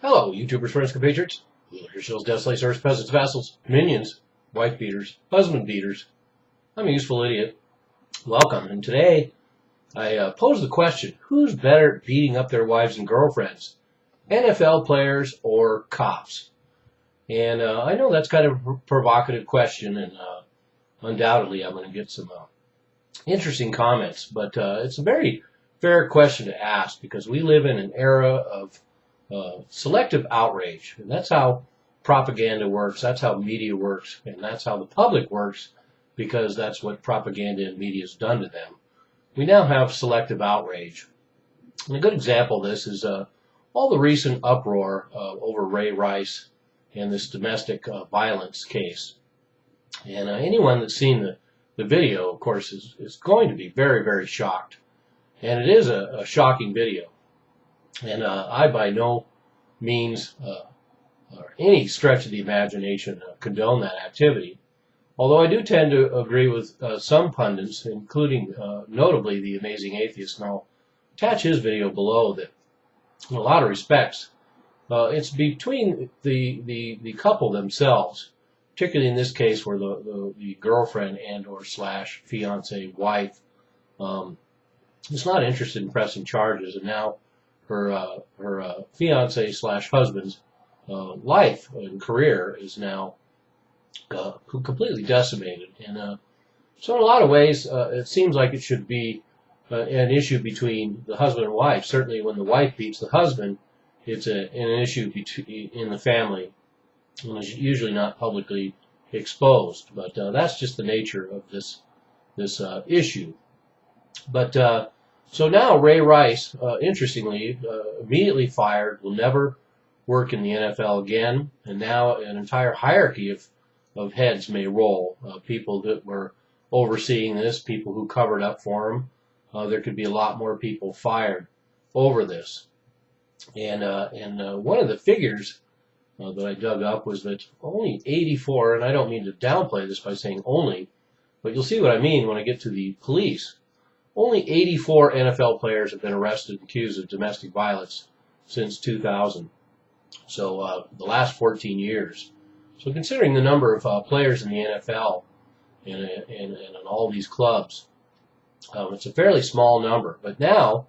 Hello, YouTubers, friends, compatriots, your shills, death slaves, serfs, peasants, vassals, minions, wife beaters, husband beaters. I'm a useful idiot. Welcome. And today I pose the question, who's better at beating up their wives and girlfriends, NFL players or cops? And I know that's kind of a provocative question, and undoubtedly I'm going to get some interesting comments, but it's a very fair question to ask because we live in an era of selective outrage, and that's how propaganda works, that's how media works, and that's how the public works, because that's what propaganda and media has done to them. We now have selective outrage. And a good example of this is all the recent uproar over Ray Rice and this domestic violence case. And anyone that's seen the video, of course, is going to be very, very shocked. And it is a shocking video. And I by no means, or any stretch of the imagination, condone that activity. Although I do tend to agree with some pundits, including notably the Amazing Atheist, and I'll attach his video below, that in a lot of respects, it's between the couple themselves, particularly in this case where the girlfriend and or slash fiance wife is not interested in pressing charges, and now her fiance slash husband's life and career is now completely decimated. And so in a lot of ways, it seems like it should be an issue between the husband and wife. Certainly when the wife beats the husband, it's an issue in the family, and it's usually not publicly exposed. But that's just the nature of this issue. But so now Ray Rice, interestingly, immediately fired, will never work in the NFL again, and now an entire hierarchy of heads may roll. People that were overseeing this, people who covered up for him. There could be a lot more people fired over this. And one of the figures that I dug up was that only 84, and I don't mean to downplay this by saying only, but you'll see what I mean when I get to the police. Only 84 NFL players have been arrested and accused of domestic violence since 2000. So the last 14 years. So considering the number of players in the NFL and in all these clubs, it's a fairly small number. But now,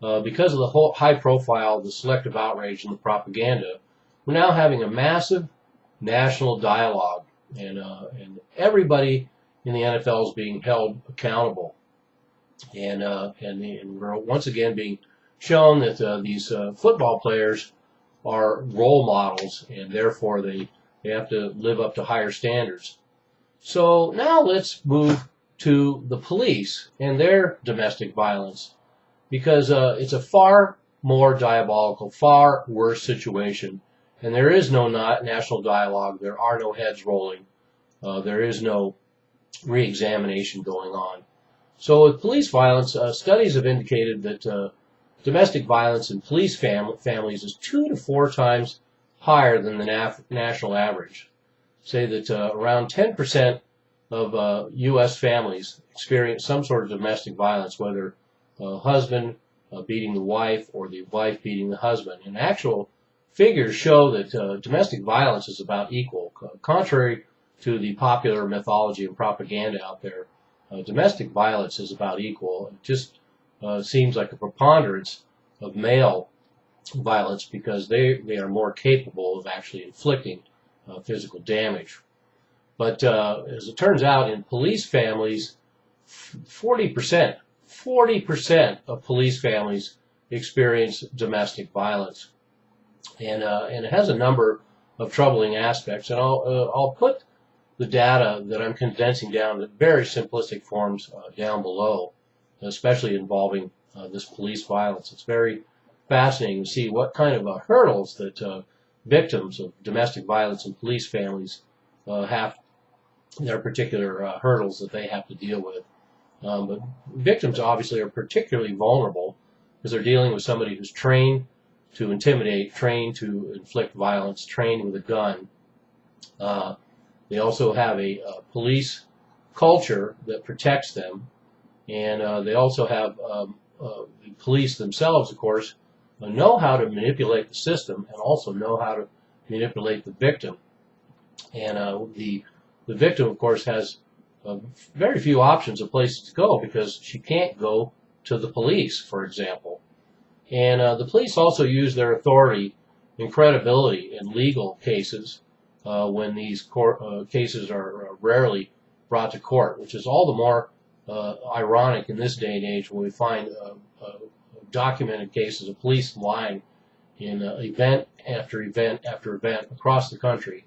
because of the whole high profile, the selective outrage and the propaganda, we're now having a massive national dialogue, and everybody in the NFL is being held accountable. And we're once again being shown that these football players are role models, and therefore they have to live up to higher standards. So now let's move to the police and their domestic violence, because it's a far more diabolical, far worse situation. And there is no national dialogue. There are no heads rolling. There is no re-examination going on. So with police violence, studies have indicated that domestic violence in police families is 2 to 4 times higher than the national average. Say that around 10% of U.S. families experience some sort of domestic violence, whether husband beating the wife or the wife beating the husband. And actual figures show that domestic violence is about equal. Contrary to the popular mythology and propaganda out there, domestic violence is about equal. It just seems like a preponderance of male violence because they are more capable of actually inflicting physical damage. But as it turns out, in police families, 40% of police families experience domestic violence. And it has a number of troubling aspects. And I'll put the data that I'm condensing down to very simplistic forms down below, especially involving this police violence. It's very fascinating to see what kind of hurdles that victims of domestic violence in police families have, their particular hurdles that they have to deal with. But victims obviously are particularly vulnerable because they're dealing with somebody who's trained to intimidate, trained to inflict violence, trained with a gun. They also have a police culture that protects them, and they also have the police themselves, of course, know how to manipulate the system and also know how to manipulate the victim. And the victim, of course, has very few options of places to go because she can't go to the police, for example. And the police also use their authority and credibility in legal cases when these cases are rarely brought to court, which is all the more ironic in this day and age when we find documented cases of police lying in event after event after event across the country.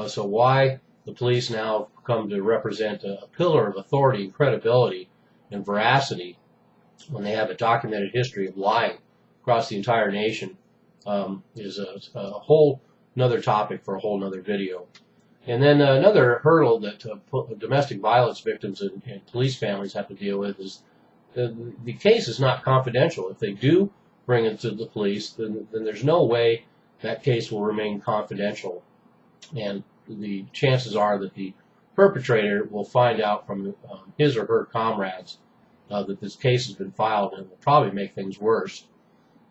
So why the police now have come to represent a pillar of authority and credibility and veracity when they have a documented history of lying across the entire nation is a whole another topic for a whole nother video. And then another hurdle that domestic violence victims and police families have to deal with is the case is not confidential. If they do bring it to the police, then there's no way that case will remain confidential. And the chances are that the perpetrator will find out from his or her comrades that this case has been filed, and will probably make things worse.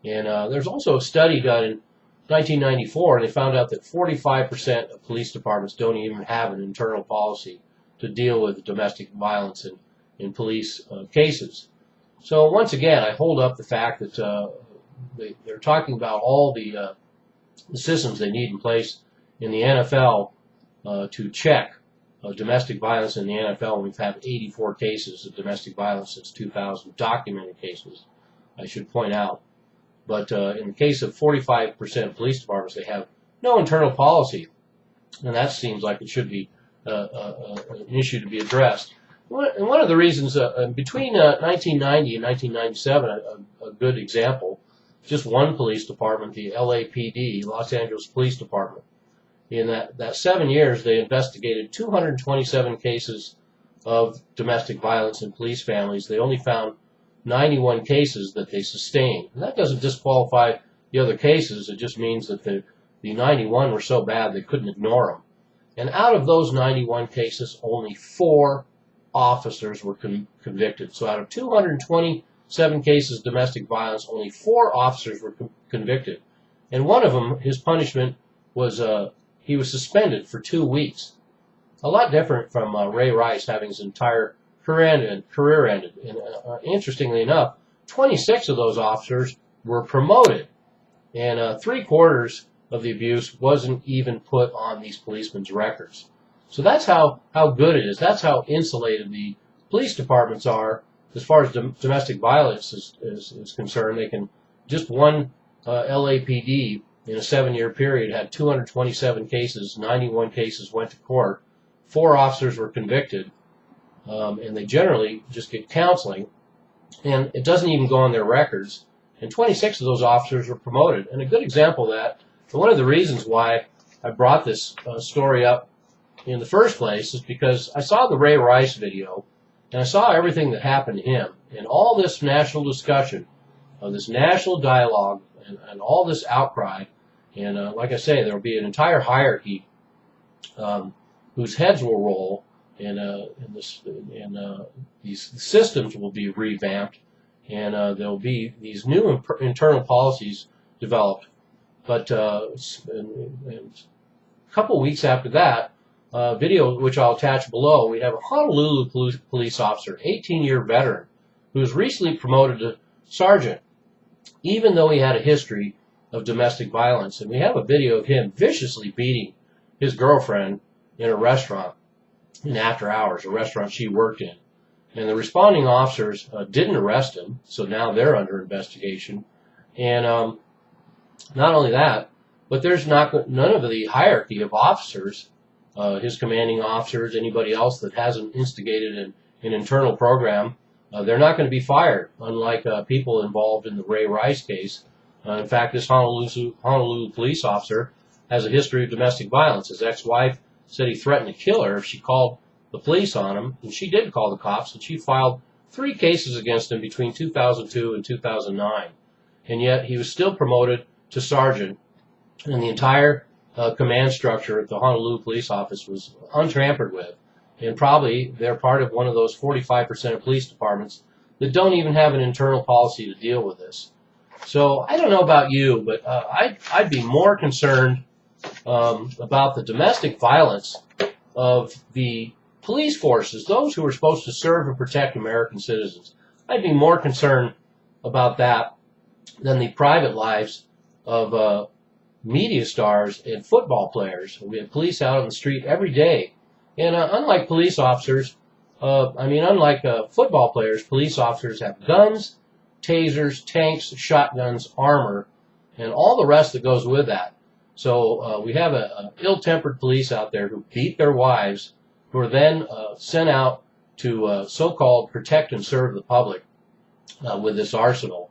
And there's also a study done in 1994, and they found out that 45% of police departments don't even have an internal policy to deal with domestic violence in police cases. So once again, I hold up the fact that they're talking about all the systems they need in place in the NFL to check domestic violence in the NFL. We've had 84 cases of domestic violence since 2000, documented cases, I should point out. But in the case of 45% of police departments, they have no internal policy, and that seems like it should be an issue to be addressed. And one of the reasons, between 1990 and 1997, a good example, just one police department, the LAPD, Los Angeles Police Department, in that 7 years, they investigated 227 cases of domestic violence in police families. They only found 91 cases that they sustained. And that doesn't disqualify the other cases. It just means that the 91 were so bad they couldn't ignore them. And out of those 91 cases, only 4 officers were convicted. So out of 227 cases of domestic violence, only 4 officers were convicted. And one of them, his punishment was he was suspended for 2 weeks. A lot different from Ray Rice having his entire career ended. And interestingly enough, 26 of those officers were promoted, and 3/4 of the abuse wasn't even put on these policemen's records. So that's how good it is. That's how insulated the police departments are as far as domestic violence is concerned. They can, just one LAPD in a 7-year period had 227 cases, 91 cases went to court, 4 officers were convicted, and they generally just get counseling, and it doesn't even go on their records. And 26 of those officers were promoted. And a good example of that, and one of the reasons why I brought this story up in the first place, is because I saw the Ray Rice video, and I saw everything that happened to him, and all this national discussion, this national dialogue, and all this outcry. And like I say, there will be an entire hierarchy whose heads will roll, and these systems will be revamped, and there will be these new internal policies developed. But a couple of weeks after that, video which I'll attach below, we have a Honolulu police officer, 18-year veteran, who was recently promoted to sergeant, even though he had a history of domestic violence. And we have a video of him viciously beating his girlfriend in a restaurant in after hours, a restaurant she worked in. And the responding officers didn't arrest him, so now they're under investigation. And not only that, but there's none of the hierarchy of officers, his commanding officers, anybody else that hasn't instigated an internal program, they're not going to be fired, unlike people involved in the Ray Rice case. In fact, this Honolulu police officer has a history of domestic violence. His ex-wife said he threatened to kill her if she called the police on him, and she did call the cops, and she filed 3 cases against him between 2002 and 2009. And yet he was still promoted to sergeant, and the entire command structure at the Honolulu police office was untampered with. And probably they're part of one of those 45% of police departments that don't even have an internal policy to deal with this. So I don't know about you, but I'd be more concerned about the domestic violence of the police forces, those who are supposed to serve and protect American citizens. I'd be more concerned about that than the private lives of media stars and football players. We have police out on the street every day. And unlike police officers, unlike football players, police officers have guns, tasers, tanks, shotguns, armor, and all the rest that goes with that. So we have a ill-tempered police out there who beat their wives, who are then sent out to so-called protect and serve the public with this arsenal.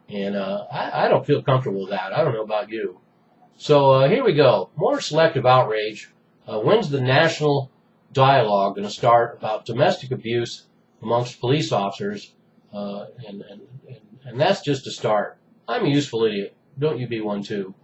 And I don't feel comfortable with that. I don't know about you. So here we go. More selective outrage. When's the national dialogue going to start about domestic abuse amongst police officers? And that's just a start. I'm a useful idiot. Don't you be one too.